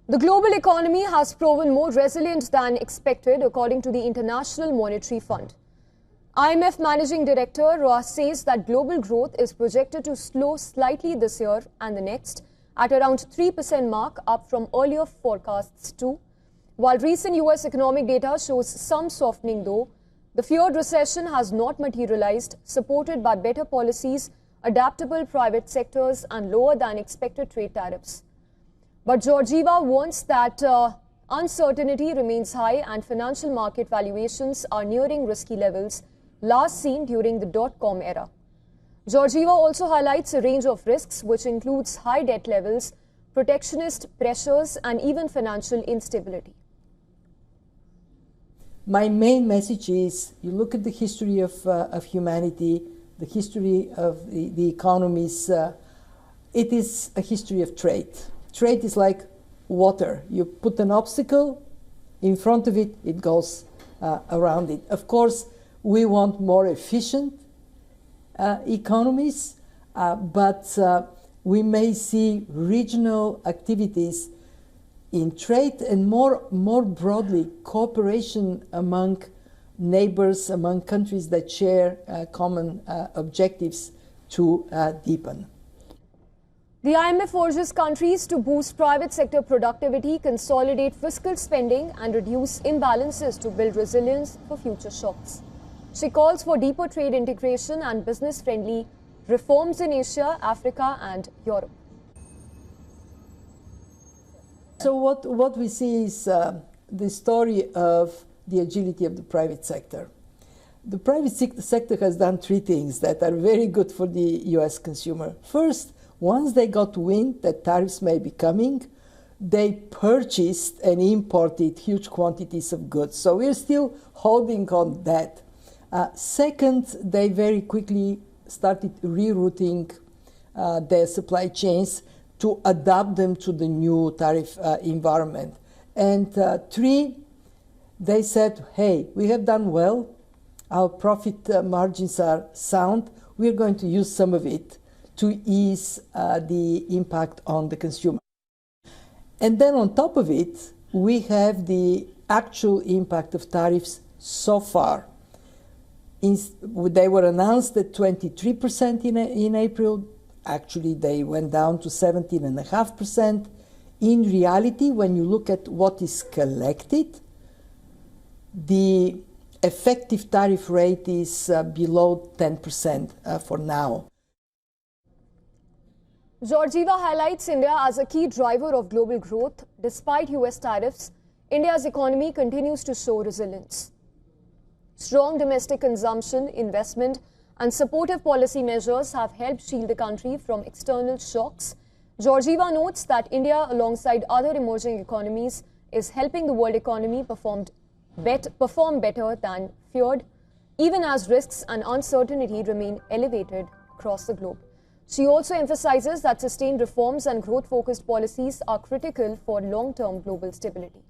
The global economy has proven more resilient than expected, according to the International Monetary Fund. IMF Managing Director Ross says that global growth is projected to slow slightly this year and the next at around 3% mark, up from earlier forecasts too. While recent US economic data shows some softening though, the feared recession has not materialized, supported by better policies, adaptable private sectors and lower than expected trade tariffs. But Georgieva warns that uncertainty remains high and financial market valuations are nearing risky levels last seen during the dot-com era. Georgieva also highlights a range of risks, which includes high debt levels, protectionist pressures, and even financial instability. My main message is, you look at the history of humanity, the history of the economies, it is a history of trade. Trade is like water. You put an obstacle in front of it, it goes around it. Of course, we want more efficient economies, but we may see regional activities in trade and more broadly cooperation among neighbors, among countries that share common objectives to deepen. The IMF urges countries to boost private sector productivity, consolidate fiscal spending and reduce imbalances to build resilience for future shocks. She calls for deeper trade integration and business-friendly reforms in Asia, Africa and Europe. So what we see is the story of the agility of the private sector. The private sector has done three things that are very good for the US consumer. First, once they got wind that tariffs may be coming, they purchased and imported huge quantities of goods. So we're still holding on that. Second, they very quickly started rerouting their supply chains to adapt them to the new tariff environment. And three, they said, hey, we have done well, our profit margins are sound, we're going to use some of it to ease the impact on the consumer. And then on top of it, we have the actual impact of tariffs so far. They were announced at 23% in April. Actually, they went down to 17.5%. In reality, when you look at what is collected, the effective tariff rate is below 10% for now. Georgieva highlights India as a key driver of global growth. Despite US tariffs, India's economy continues to show resilience. Strong domestic consumption, investment, and supportive policy measures have helped shield the country from external shocks. Georgieva notes that India, alongside other emerging economies, is helping the world economy perform better than feared, even as risks and uncertainty remain elevated across the globe. She also emphasizes that sustained reforms and growth-focused policies are critical for long-term global stability.